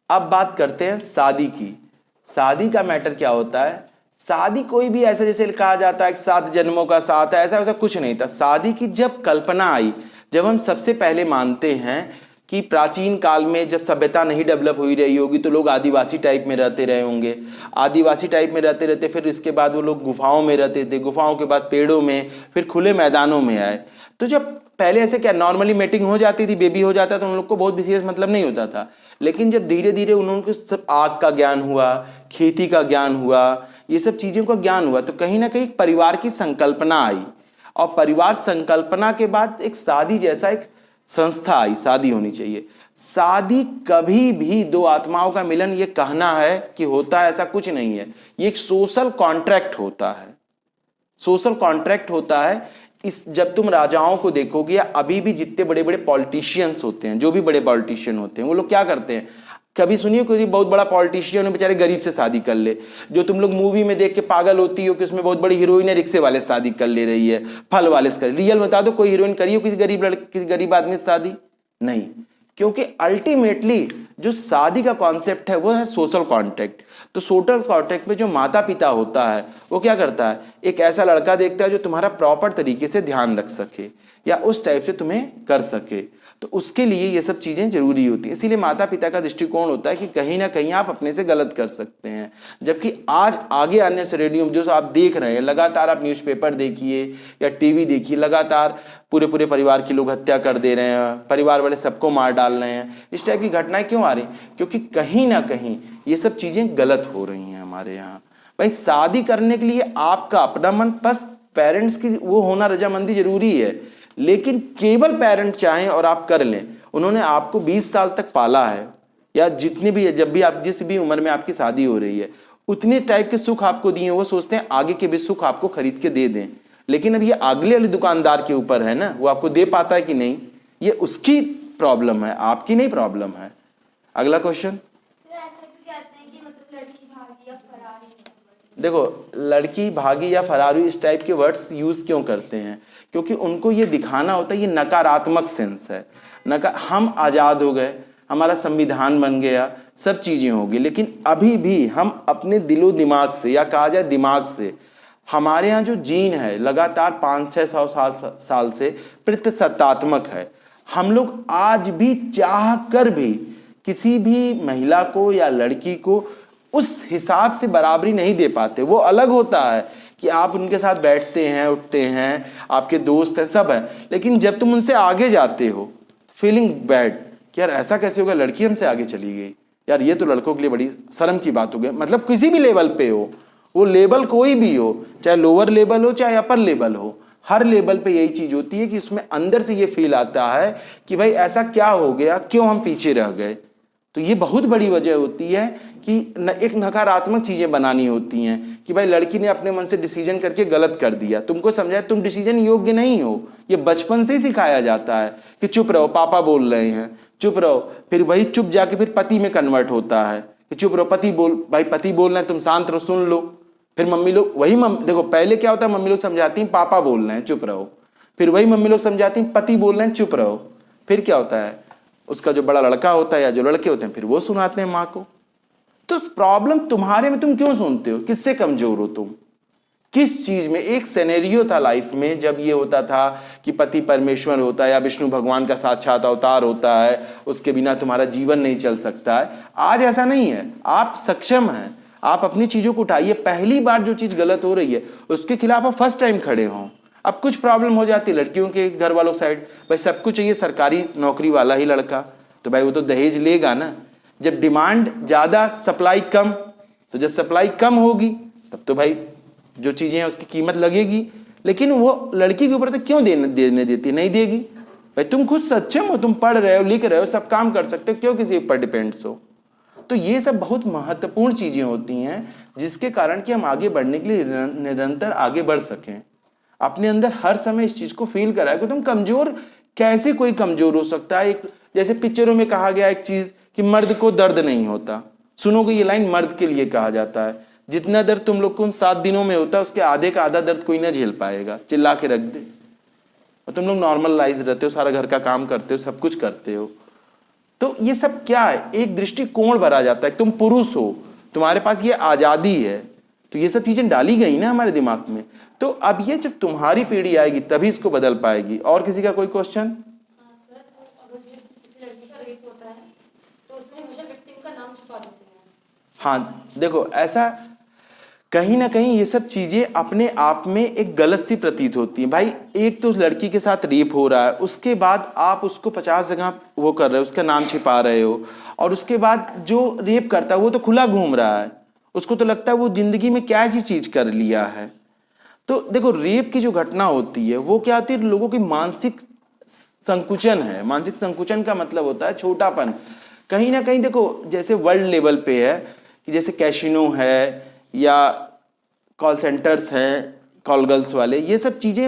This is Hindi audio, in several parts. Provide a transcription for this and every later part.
अब बात करते हैं शादी की। शादी का मैटर क्या होता है? शादी कोई भी ऐसा जैसे कहा जाता है कि 7 जन्मों का साथ है, ऐसा वैसा कुछ नहीं था। शादी की जब कल्पना आई, जब हम सबसे पहले मानते हैं कि प्राचीन काल में जब सभ्यता नहीं डेवलप हुई रही होगी तो लोग आदिवासी टाइप में रहते रहे होंगे। आदिवासी टाइप में रहते रहते फिर इसके बाद वो लोग गुफाओं में रहते थे, गुफाओं के बाद पेड़ों में, फिर खुले मैदानों में आए। तो जब पहले ऐसे क्या नॉर्मली मीटिंग हो जाती थी, बेबी हो जाता तो उन लोग को बहुत विशेष मतलब नहीं होता था। लेकिन जब धीरे धीरे उन्होंने सब आग का ज्ञान हुआ, खेती का ज्ञान हुआ, ये सब चीज़ों का ज्ञान हुआ, तो कहीं ना कहीं परिवार की संकल्पना आई। और परिवार संकल्पना के बाद एक शादी जैसा एक संस्था आई, शादी होनी चाहिए। शादी कभी भी दो आत्माओं का मिलन ये कहना है कि होता है, ऐसा कुछ नहीं है। ये एक सोशल कॉन्ट्रैक्ट होता है, सोशल कॉन्ट्रैक्ट होता है। इस जब तुम राजाओं को देखोगे या अभी भी जितने बड़े बड़े पॉलिटिशियंस होते हैं, जो भी बड़े पॉलिटिशियन होते हैं, वो लोग क्या करते हैं? कभी सुनिए कोई बहुत बड़ा पॉलिटिशियन बेचारे गरीब से शादी कर ले। जो तुम लोग मूवी में देख के पागल होती हो कि उसमें बहुत बड़ी हीरोइन है, रिक्शे वाले से शादी कर ले रही है, फल वाले से कर, रियल बता दो कोई हीरोइन करी हो किसी गरीब लड़के, किसी गरीब आदमी से शादी? नहीं। क्योंकि अल्टीमेटली जो शादी का कॉन्सेप्ट है वो है सोशल कॉन्ट्रैक्ट। तो सोशल कॉन्ट्रैक्ट में जो माता पिता होता है वो क्या करता है? एक ऐसा लड़का देखता है जो तुम्हारा प्रॉपर तरीके से ध्यान रख सके या उस टाइप से तुम्हें कर सके। तो उसके लिए ये सब चीज़ें जरूरी होती हैं। इसीलिए माता पिता का दृष्टिकोण होता है कि कहीं ना कहीं आप अपने से गलत कर सकते हैं। जबकि आज आगे आने से रेडियो जो आप देख रहे हैं, लगातार आप न्यूज़पेपर देखिए या टीवी देखिए, लगातार पूरे पूरे परिवार के लोग हत्या कर दे रहे हैं, परिवार वाले सबको मार डाल रहे हैं। इस टाइप की घटनाएं क्यों आ रही? क्योंकि कहीं ना कहीं ये सब चीज़ें गलत हो रही हैं हमारे यहाँ। भाई शादी करने के लिए आपका अपना मन, बस पेरेंट्स की वो होना, रजामंदी जरूरी है। लेकिन केवल पेरेंट चाहें और आप कर लें, उन्होंने आपको 20 साल तक पाला है या जितने भी, जब भी आप जिस भी उम्र में आपकी शादी हो रही है, उतने टाइप के सुख आपको दिए, वो सोचते हैं आगे के भी सुख आपको खरीद के दे दें। लेकिन अब ये अगले वाले दुकानदार के ऊपर है ना, वो आपको दे पाता है कि नहीं, ये उसकी प्रॉब्लम है, आपकी नहीं प्रॉब्लम है। अगला क्वेश्चन। देखो, लड़की भागी या फरार हुई इस टाइप के वर्ड्स यूज क्यों करते हैं? क्योंकि उनको ये दिखाना होता है, ये नकारात्मक सेंस है। हम आज़ाद हो गए, हमारा संविधान बन गया, सब चीज़ें होगी, लेकिन अभी भी हम अपने दिलो दिमाग से या कहा जाए दिमाग से, हमारे यहाँ जो जीन है लगातार 500-600 साल से प्रतिसत्तात्मक है। हम लोग आज भी चाह कर भी किसी भी महिला को या लड़की को उस हिसाब से बराबरी नहीं दे पाते। वो अलग होता है कि आप उनके साथ बैठते हैं, उठते हैं, आपके दोस्त हैं, सब हैं, लेकिन जब तुम उनसे आगे जाते हो, फीलिंग बैड कि यार ऐसा कैसे होगा, लड़की हमसे आगे चली गई, यार ये तो लड़कों के लिए बड़ी शर्म की बात हो गई। मतलब किसी भी लेवल पे हो, वो लेवल कोई भी हो, चाहे लोअर लेवल हो चाहे अपर लेवल हो, हर लेवल पे यही चीज होती है कि उसमें अंदर से ये फील आता है कि भाई ऐसा क्या हो गया, क्यों हम पीछे रह गए। तो ये बहुत बड़ी वजह होती है कि एक नकारात्मक चीजें बनानी होती हैं कि भाई लड़की ने अपने मन से डिसीजन करके गलत कर दिया, तुमको समझाया तुम डिसीजन योग्य नहीं हो। ये बचपन से ही सिखाया जाता है कि चुप रहो, पापा बोल रहे हैं, चुप रहो। फिर वही चुप जाके फिर पति में कन्वर्ट होता है कि चुप रहो, पति बोल रहे हैं, तुम शांत रहो, सुन लो। फिर मम्मी लोग वही देखो पहले क्या होता है, मम्मी लोग समझाती हैं पापा बोल रहे हैं चुप रहो, फिर वही मम्मी लोग समझाती हैं पति बोल रहे हैं चुप रहो। फिर क्या होता है, उसका जो बड़ा लड़का होता है या जो लड़के होते हैं फिर वो सुनाते हैं माँ को। तो प्रॉब्लम तुम्हारे में, तुम क्यों सुनते हो? किससे कमजोर हो तुम? किस चीज में? एक सिनेरियो था लाइफ में जब ये होता था कि पति परमेश्वर होता है या विष्णु भगवान का साक्षात अवतार होता है, उसके बिना तुम्हारा जीवन नहीं चल सकता है। आज ऐसा नहीं है, आप सक्षम हैं, आप अपनी चीजों को उठाइए। पहली बार जो चीज गलत हो रही है उसके खिलाफ आप फर्स्ट टाइम खड़े हों। अब कुछ प्रॉब्लम हो जाती है लड़कियों के घर वालों साइड, भाई सबको चाहिए सरकारी नौकरी वाला ही लड़का, तो भाई वो तो दहेज लेगा ना। जब डिमांड ज्यादा सप्लाई कम, तो जब सप्लाई कम होगी तब तो भाई जो चीजें हैं उसकी कीमत लगेगी। लेकिन वो लड़की के ऊपर तो क्यों देने देती? नहीं देगी। भाई तुम खुद सक्षम हो, तुम पढ़ रहे हो, लिख रहे हो, सब काम कर सकते हो, क्यों किसी पर डिपेंड्स हो? तो ये सब बहुत महत्वपूर्ण चीजें होती हैं जिसके कारण कि हम आगे बढ़ने के लिए निरंतर आगे बढ़ सकें। अपने अंदर हर समय इस चीज को फील कराए कि तुम कमजोर कैसे, कोई कमजोर हो सकता है? एक जैसे पिक्चरों में कहा गया एक चीज कि मर्द को दर्द नहीं होता। सुनोगे ये लाइन मर्द के लिए कहा जाता है, जितना दर्द तुम लोग को उन 7 दिनों में होता है उसके आधे का आधा दर्द कोई ना झेल पाएगा, चिल्ला के रख दे। और तुम लोग नॉर्मल लाइफ रहते हो, सारा घर का काम करते हो, सब कुछ करते हो। तो ये सब क्या है, एक दृष्टिकोण भरा जाता है, तुम पुरुष हो, तुम्हारे पास ये आजादी है, तो ये सब चीजें डाली गई ना हमारे दिमाग में। तो अब ये जब तुम्हारी पीढ़ी आएगी तभी इसको बदल पाएगी। और किसी का कोई क्वेश्चन? सर, अगर किसी लड़की का रेप होता है तो उसमें हमेशा विक्टिम का नाम छुपा देते हैं। हाँ देखो, ऐसा कहीं ना कहीं ये सब चीजें अपने आप में एक गलत सी प्रतीत होती हैं। भाई एक तो उस लड़की के साथ रेप हो रहा है, उसके बाद आप उसको 50 जगह वो कर रहे हो, उसका नाम छिपा रहे हो, और उसके बाद जो रेप करता है वो तो खुला घूम रहा है, उसको तो लगता है वो जिंदगी में क्या ऐसी चीज कर लिया है। तो देखो, रेप की जो घटना होती है वो क्या होती है, लोगों की मानसिक संकुचन है। मानसिक संकुचन का मतलब होता है छोटापन। कहीं ना कहीं देखो, जैसे वर्ल्ड लेवल पे है कि जैसे कैसीनो है या कॉल सेंटर्स हैं, कॉल गर्ल्स वाले, ये सब चीजें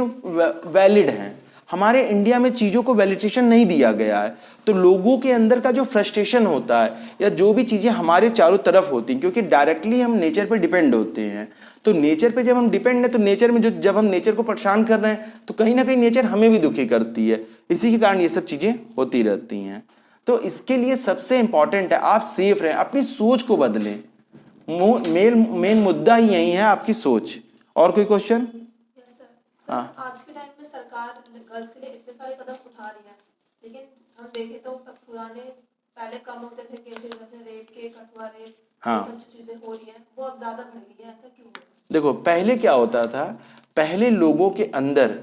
वैलिड हैं। हमारे इंडिया में चीजों को वैलिडेशन नहीं दिया गया है, तो लोगों के अंदर का जो फ्रस्ट्रेशन होता है या जो भी चीजें हमारे चारों तरफ होती हैं, क्योंकि डायरेक्टली हम नेचर पे डिपेंड होते हैं, तो नेचर पे जब हम डिपेंड हैं तो नेचर में जब हम नेचर को परेशान कर रहे हैं तो कहीं ना कहीं नेचर हमें भी दुखी करती है। इसी के कारण ये सब चीजें होती रहती हैं। तो इसके लिए सबसे इंपॉर्टेंट है आप सेफ रहें, अपनी सोच को बदलें। मेन मुद्दा ही यही है, आपकी सोच। और कोई क्वेश्चन? आज के टाइम में सरकार गर्ल्स के लिए इतने सारे कदम उठा रही है, लेकिन हम देखें तो पुराने पहले कम होते थे केसेस, जैसे रेप के, कठुआ रेप, ये सब जो चीजें हो रही हैं वो अब ज्यादा बढ़ गई है, ऐसा क्यों? देखो, पहले क्या होता था, पहले लोगों के अंदर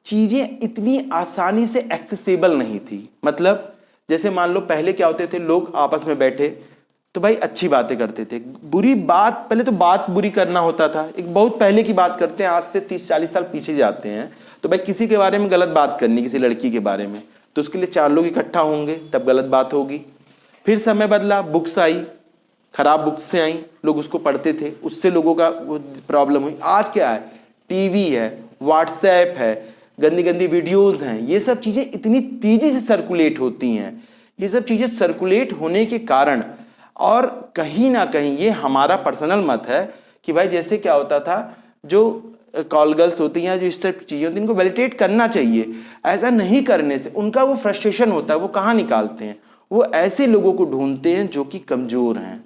चीजें इतनी आसानी से एक्सेसिबल नहीं थी। मतलब जैसे मान लो पहले क्या होते थे, लोग आपस में बैठे तो भाई अच्छी बातें करते थे, बुरी बात, पहले तो बात बुरी करना होता था। एक बहुत पहले की बात करते हैं, आज से 30-40 साल पीछे जाते हैं, तो भाई किसी के बारे में गलत बात करनी, किसी लड़की के बारे में, तो उसके लिए 4 लोग इकट्ठा होंगे तब गलत बात होगी। फिर समय बदला, बुक्स आई, खराब बुक्स से आई, लोग उसको पढ़ते थे, उससे लोगों का प्रॉब्लम हुई। आज क्या है, टीवी है, व्हाट्सएप है, गंदी गंदी वीडियोस हैं, ये सब चीजें इतनी तेजी से सर्कुलेट होती हैं। ये सब चीजें सर्कुलेट होने के कारण, और कहीं ना कहीं ये हमारा पर्सनल मत है कि भाई जैसे क्या होता था, जो कॉल गर्ल्स होती हैं, जो इस टाइप की चीजें होती हैं, इनको वैलिडेट करना चाहिए। ऐसा नहीं करने से उनका वो फ्रस्ट्रेशन होता है, वो कहाँ निकालते हैं, वो ऐसे लोगों को ढूंढते हैं जो कि कमजोर हैं,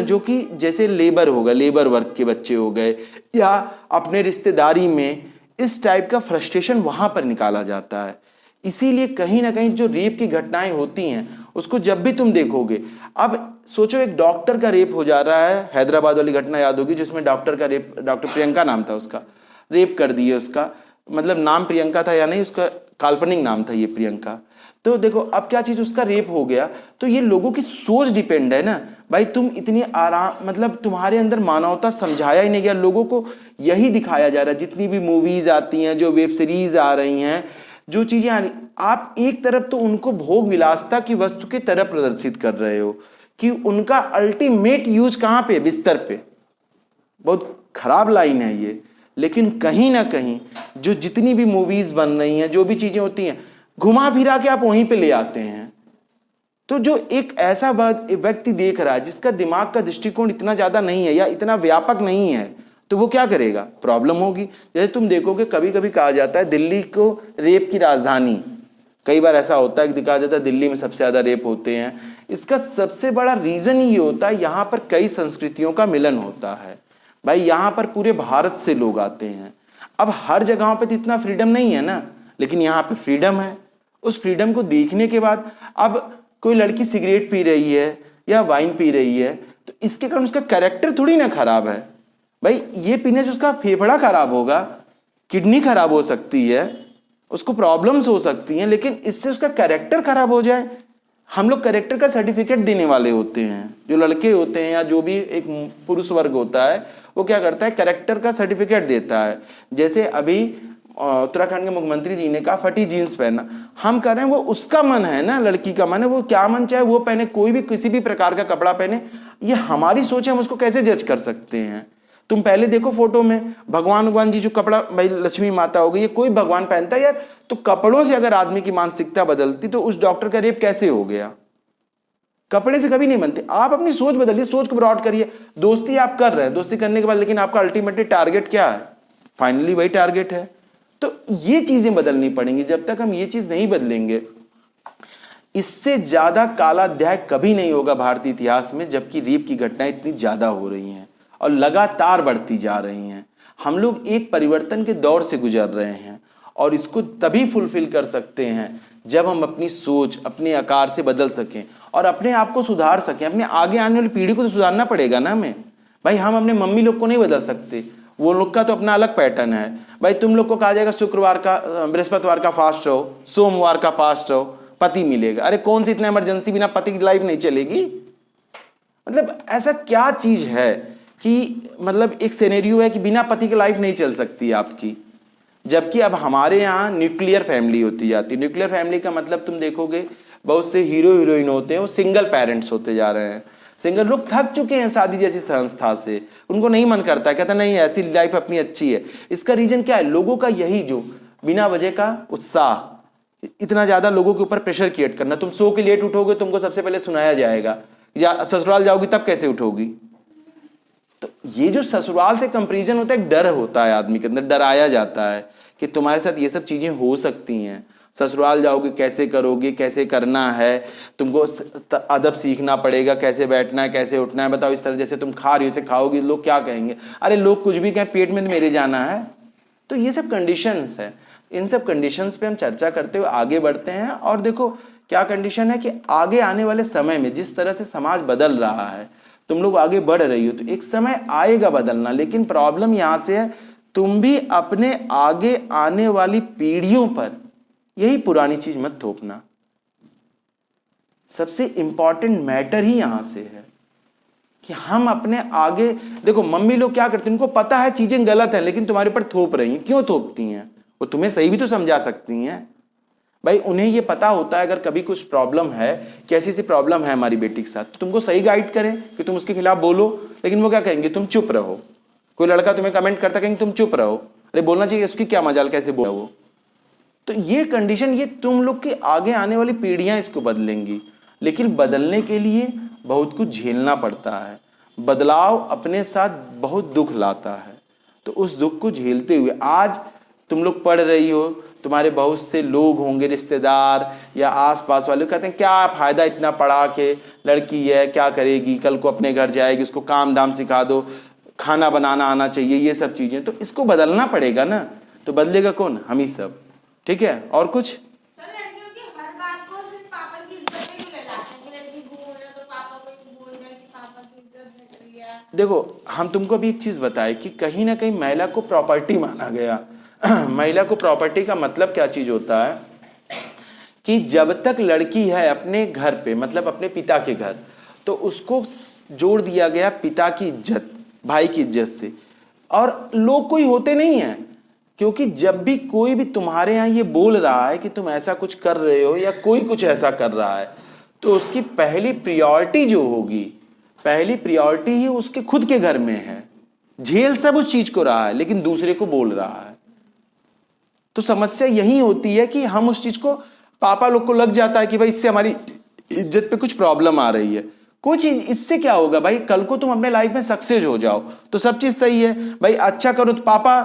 जो कि जैसे लेबर हो गए, लेबर वर्क के बच्चे हो गए, या अपने रिश्तेदारी में इस टाइप का फ्रस्ट्रेशन वहां पर निकाला जाता है। इसीलिए कहीं ना कहीं जो रेप की घटनाएं होती हैं उसको जब भी तुम देखोगे, अब सोचो एक डॉक्टर का रेप हो जा रहा है, हैदराबाद वाली घटना याद होगी जिसमें डॉक्टर का रेप, डॉक्टर प्रियंका नाम था उसका, रेप कर दिए उसका, मतलब नाम प्रियंका था या नहीं, उसका काल्पनिक नाम था ये प्रियंका। तो देखो अब क्या चीज, उसका रेप हो गया, तो ये लोगों की सोच डिपेंड है ना भाई। तुम इतनी आराम, मतलब तुम्हारे अंदर मानवता समझाया ही नहीं गया, लोगों को यही दिखाया जा रहा है। जितनी भी मूवीज आती हैं, जो वेब सीरीज आ रही हैं, जो चीजें आ रही, आप एक तरफ तो उनको भोग विलासता की वस्तु की तरफ प्रदर्शित कर रहे हो कि उनका अल्टीमेट यूज कहां पे, बिस्तर पे। बहुत खराब लाइन है ये, लेकिन कहीं ना कहीं जो जितनी भी मूवीज बन रही हैं, जो भी चीजें होती हैं, घुमा फिरा के आप वहीं पे ले आते हैं। तो जो एक ऐसा व्यक्ति देख रहा है जिसका दिमाग का दृष्टिकोण इतना ज्यादा नहीं है या इतना व्यापक नहीं है, तो वो क्या करेगा, प्रॉब्लम होगी। जैसे तुम देखोगे कभी कभी कहा जाता है दिल्ली को रेप की राजधानी, कई बार ऐसा होता है कि कहा जाता है दिल्ली में सबसे ज्यादा रेप होते हैं। इसका सबसे बड़ा रीजन ये होता है, यहाँ पर कई संस्कृतियों का मिलन होता है भाई, यहाँ पर पूरे भारत से लोग आते हैं। अब हर जगहों पे तो इतना फ्रीडम नहीं है ना, लेकिन यहाँ पे फ्रीडम है। उस फ्रीडम को देखने के बाद अब कोई लड़की सिगरेट पी रही है या वाइन पी रही है, तो इसके कारण उसका कैरेक्टर थोड़ी ना खराब है भाई। ये पीने से उसका फेफड़ा खराब होगा, किडनी खराब हो सकती है, उसको प्रॉब्लम्स हो सकती हैं, लेकिन इससे उसका कैरेक्टर खराब हो जाए। हम लोग कैरेक्टर का सर्टिफिकेट देने वाले होते हैं, जो लड़के होते हैं या जो भी एक पुरुष वर्ग होता है वो क्या करता है, कैरेक्टर का सर्टिफिकेट देता है। जैसे अभी उत्तराखंड के मुख्यमंत्री जी ने कहा फटी जीन्स पहनना, हम कह रहे हैं वो उसका मन है ना, लड़की का मन है, वो क्या मन चाहे वो पहने, कोई भी किसी भी प्रकार का कपड़ा पहने, ये हमारी सोच है, हम उसको कैसे जज कर सकते हैं। तुम पहले देखो फोटो में भगवान जी जो कपड़ा, भाई लक्ष्मी माता हो गई, ये कोई भगवान पहनता है यार, तो कपड़ों से अगर आदमी की मानसिकता बदलती तो उस डॉक्टर का रेप कैसे हो गया। कपड़े से कभी नहीं बनते। आप अपनी सोच बदलिए, सोच को ब्रॉड करिए। दोस्ती आप कर रहे हैं, दोस्ती करने के बाद लेकिन आपका अल्टीमेटली टारगेट क्या है, फाइनली वही टारगेट है। तो ये चीजें बदलनी पड़ेंगी। जब तक हम ये चीज नहीं बदलेंगे इससे ज्यादा काला अध्याय कभी नहीं होगा भारतीय इतिहास में, जबकि रेप की घटनाएं इतनी ज्यादा हो रही हैं और लगातार बढ़ती जा रही हैं। हम लोग एक परिवर्तन के दौर से गुजर रहे हैं और इसको तभी फुलफिल कर सकते हैं जब हम अपनी सोच अपने आकार से बदल सकें और अपने आप को सुधार सकें। अपने आगे आने वाली पीढ़ी को तो सुधारना पड़ेगा ना हमें भाई। हम अपने मम्मी लोग को नहीं बदल सकते, वो लोग का तो अपना अलग पैटर्न है भाई। तुम लोग को कहा जाएगा शुक्रवार का बृहस्पतिवार का फास्ट रहो, सोमवार का फास्ट रहो, पति मिलेगा। अरे कौन सी इतना इमरजेंसी, बिना पति की लाइफ नहीं चलेगी। मतलब ऐसा क्या चीज है कि मतलब एक सिनेरियो है कि बिना पति की लाइफ नहीं चल सकती आपकी। जबकि अब हमारे यहाँ न्यूक्लियर फैमिली होती जाती है। न्यूक्लियर फैमिली का मतलब तुम देखोगे बहुत से हीरो हीरोइन होते हैं वो सिंगल पेरेंट्स होते जा रहे हैं। सिंगल लोग थक चुके हैं शादी जैसी संस्था से, उनको नहीं मन करता, कहता नहीं ऐसी लाइफ अपनी अच्छी है। इसका रीजन क्या है? लोगों का यही जो बिना वजह का उत्साह, इतना ज्यादा लोगों के ऊपर प्रेशर क्रिएट करना। तुम सो के लेट उठोगे, तुमको सबसे पहले सुनाया जाएगा, ससुराल जाओगी तब कैसे उठोगी। तो ये जो ससुराल से कंपैरिजन होता है, एक डर होता है आदमी के अंदर, डराया जाता है कि तुम्हारे साथ ये सब चीजें हो सकती हैं। ससुराल जाओगे कैसे करोगे, कैसे करना है, तुमको अदब सीखना पड़ेगा, कैसे बैठना है, कैसे उठना है। बताओ इस तरह जैसे तुम खा रही हो, इसे खाओगी, लोग क्या कहेंगे? अरे लोग कुछ भी कहें, पेट में तो मेरे जाना है। तो ये सब कंडीशंस है। इन सब कंडीशंस पे हम चर्चा करते हुए आगे बढ़ते हैं। और देखो क्या कंडीशन है कि आगे आने वाले समय में जिस तरह से समाज बदल रहा है, तुम लोग आगे बढ़ रही हो, तो एक समय आएगा बदलना। लेकिन प्रॉब्लम यहां से है, तुम भी अपने आगे आने वाली पीढ़ियों पर यही पुरानी चीज मत थोपना। सबसे इंपॉर्टेंट मैटर ही यहां से है कि हम अपने आगे देखो। मम्मी लोग क्या करती हैं, उनको पता है चीजें गलत है, लेकिन तुम्हारे पर थोप रही हैं। क्यों थोपती हैं? वो तुम्हें सही भी तो समझा सकती हैं भाई। उन्हें ये पता होता है अगर कभी कुछ प्रॉब्लम है कि ऐसी सी प्रॉब्लम है हमारी बेटी के साथ, तो तुमको सही गाइड करें कि तुम उसके खिलाफ बोलो। लेकिन वो क्या कहेंगे? तुम चुप रहो। कोई लड़का तुम्हें कमेंट करता, कहेंगे तुम चुप रहो। अरे बोलना चाहिए, उसकी क्या मजाल, कैसे बोला वो। तो ये कंडीशन, ये तुम लोग की आगे आने वाली पीढ़ियां इसको बदलेंगी। लेकिन बदलने के लिए बहुत कुछ झेलना पड़ता है। बदलाव अपने साथ बहुत दुख लाता है। तो उस दुख को झेलते हुए आज तुम लोग पढ़ रही हो, तुम्हारे बहुत से लोग होंगे, रिश्तेदार या आसपास वाले, कहते हैं क्या फायदा इतना पढ़ा के, लड़की है क्या करेगी, कल को अपने घर जाएगी, उसको काम धाम सिखा दो, खाना बनाना आना चाहिए, ये सब चीजें। तो इसको बदलना पड़ेगा ना। तो बदलेगा कौन? हम ही सब। ठीक है। और कुछ? लड़कियों की हर बात को सिर्फ पापा की इज्जत में क्यों ले जाते हैं कि लड़की बोल रही है तो पापा को ही बोल रहे कि पापा की इज्जत नहीं करी है। देखो हम तुमको अभी एक चीज बताए कि कहीं ना कहीं महिला को प्रॉपर्टी माना गया। महिला को प्रॉपर्टी का मतलब क्या चीज होता है कि जब तक लड़की है अपने घर पे, मतलब अपने पिता के घर, तो उसको जोड़ दिया गया पिता की इज्जत, भाई की इज्जत से। और लोग कोई होते नहीं हैं, क्योंकि जब भी कोई भी तुम्हारे यहाँ ये बोल रहा है कि तुम ऐसा कुछ कर रहे हो या कोई कुछ ऐसा कर रहा है, तो उसकी पहली प्रायोरिटी जो होगी, पहली प्रायोरिटी ही उसके खुद के घर में है। झेल सब उस चीज को रहा है, लेकिन दूसरे को बोल रहा है। तो समस्या यही होती है कि हम उस चीज को, पापा लोग को लग जाता है कि भाई इससे हमारी इज्जत पे कुछ प्रॉब्लम आ रही है। कोई चीज इससे क्या होगा भाई, कल को तुम अपने लाइफ में सक्सेस हो जाओ तो सब चीज सही है भाई। अच्छा करो तो पापा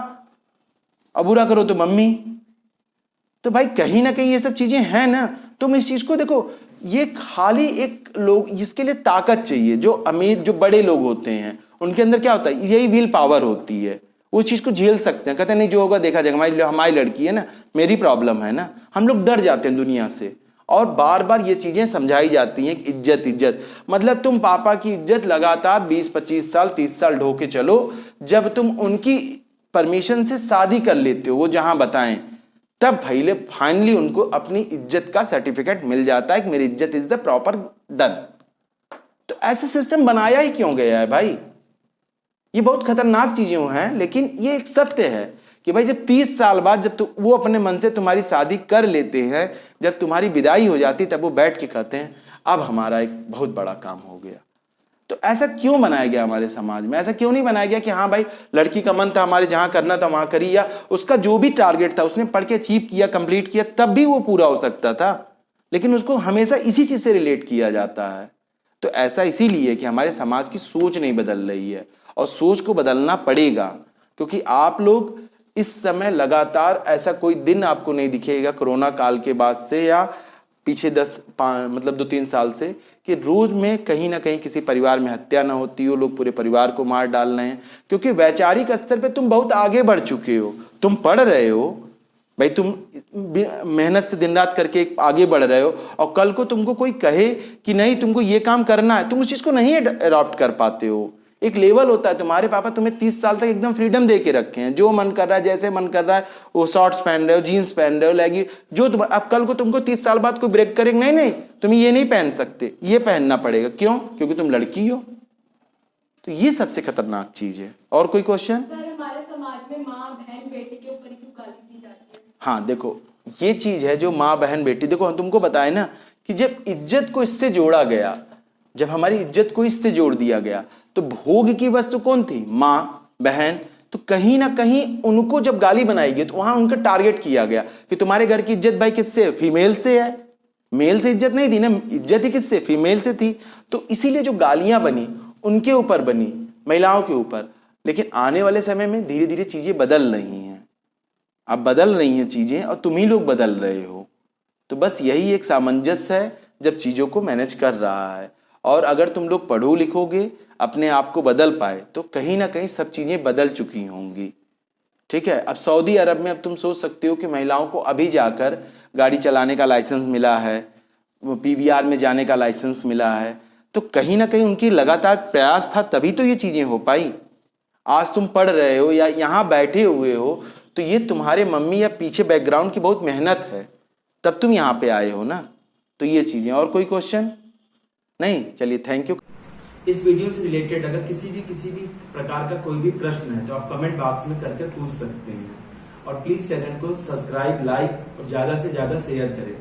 और बुरा करो तो मम्मी। तो भाई कहीं ना कहीं ये सब चीजें हैं ना। तुम इस चीज को देखो, ये खाली एक लोग, इसके लिए ताकत चाहिए। जो अमीर, जो बड़े लोग होते हैं, उनके अंदर क्या होता है, यही विल पावर होती है। वो चीज को झेल सकते हैं, कहते हैं नहीं जो होगा देखा जाएगा, हमारी लड़की है ना, मेरी प्रॉब्लम है ना। हम लोग डर जाते हैं दुनिया से, और बार बार ये चीजें समझाई जाती हैं कि इज्जत इज्जत, मतलब तुम पापा की इज्जत लगातार 20-25 साल 30 साल ढो के चलो। जब तुम उनकी परमिशन से शादी कर लेते हो, वो जहां बताएं, तब पहले फाइनली उनको अपनी इज्जत का सर्टिफिकेट मिल जाता है कि मेरी इज्जत इज द प्रॉपर डन। तो ऐसा सिस्टम बनाया ही क्यों गया है भाई? ये बहुत खतरनाक चीजें हैं, लेकिन ये एक सत्य है कि भाई जब 30 साल बाद जब वो अपने मन से तुम्हारी शादी कर लेते हैं, जब तुम्हारी विदाई हो जाती, तब वो बैठ के कहते हैं अब हमारा एक बहुत बड़ा काम हो गया। तो ऐसा क्यों बनाया गया हमारे समाज में? ऐसा क्यों नहीं बनाया गया कि हाँ भाई लड़की का मन था, हमारे जहां करना था वहां करी, या उसका जो भी टारगेट था उसने पढ़ के अचीव किया, कंप्लीट किया, तब भी वो पूरा हो सकता था। लेकिन उसको हमेशा इसी चीज से रिलेट किया जाता है। तो ऐसा इसीलिए कि हमारे समाज की सोच नहीं बदल रही है, और सोच को बदलना पड़ेगा। क्योंकि आप लोग इस समय लगातार, ऐसा कोई दिन आपको नहीं दिखेगा कोरोना काल के बाद से या पीछे 2-3 साल से कि रोज में कहीं ना कहीं किसी परिवार में हत्या ना होती हो, लोग पूरे परिवार को मार डाल रहे हैं, क्योंकि वैचारिक स्तर पे तुम बहुत आगे बढ़ चुके हो, तुम पढ़ रहे हो भाई, तुम मेहनत से दिन रात करके आगे बढ़ रहे हो, और कल को तुमको कोई कहे कि नहीं तुमको ये काम करना है, तुम उस चीज को नहीं अडॉप्ट कर पाते हो। एक लेवल होता है, तुम्हारे पापा तुम्हें 30 साल तक एकदम फ्रीडम दे के रखे हैं, जो मन कर रहा है जैसे मन कर रहा है वो शॉर्ट्स पहन रहे हो, जीन्स पहन रहे हो, लेगी जो तुम, अब कल को तुमको 30 साल बाद कोई ब्रेक करेगा, नहीं नहीं तुम ये नहीं पहन सकते, ये पहनना पड़ेगा। क्यों? क्योंकि तुम लड़की हो। तो ये सबसे खतरनाक चीज है। और कोई क्वेश्चन? सर हमारे समाज में माँ बहन बेटी के ऊपर क्यों गाली दी जाती है? हाँ देखो, ये चीज है जो माँ बहन बेटी, देखो हम तुमको बताए ना कि जब इज्जत को इससे जोड़ा गया, जब हमारी इज्जत को इससे जोड़ दिया गया, तो भोग की वस्तु कौन थी? माँ बहन। तो कहीं ना कहीं उनको जब गाली बनाई गई तो वहां उनका टारगेट किया गया कि तुम्हारे घर की इज्जत भाई किससे? फीमेल से है। मेल से इज्जत नहीं थी ना, इज्जत ही किससे? फीमेल से थी। तो इसीलिए जो गालियां बनी उनके ऊपर बनी, महिलाओं के ऊपर। लेकिन आने वाले समय में धीरे धीरे चीजें बदल रही हैं, अब बदल रही हैं चीजें, और तुम ही लोग बदल रहे हो। तो बस यही एक सामंजस्य है जब चीजों को मैनेज कर रहा है। और अगर तुम लोग पढ़ो लिखोगे, अपने आप को बदल पाए, तो कहीं ना कहीं सब चीजें बदल चुकी होंगी। ठीक है। अब सऊदी अरब में अब तुम सोच सकते हो कि महिलाओं को अभी जाकर गाड़ी चलाने का लाइसेंस मिला है, पीवीआर में जाने का लाइसेंस मिला है, तो कहीं ना कहीं उनकी लगातार प्रयास था, तभी तो ये चीजें हो पाई। आज तुम पढ़ रहे हो या यहाँ बैठे हुए हो, तो ये तुम्हारे मम्मी या पीछे बैकग्राउंड की बहुत मेहनत है, तब तुम यहाँ पे आए हो ना। तो ये चीजें। और कोई क्वेश्चन? नहीं, चलिए थैंक यू। इस वीडियो से रिलेटेड अगर किसी भी प्रकार का कोई भी प्रश्न है तो आप कमेंट बॉक्स में करके पूछ सकते हैं। और प्लीज चैनल को सब्सक्राइब, लाइक और ज्यादा से ज्यादा शेयर करें।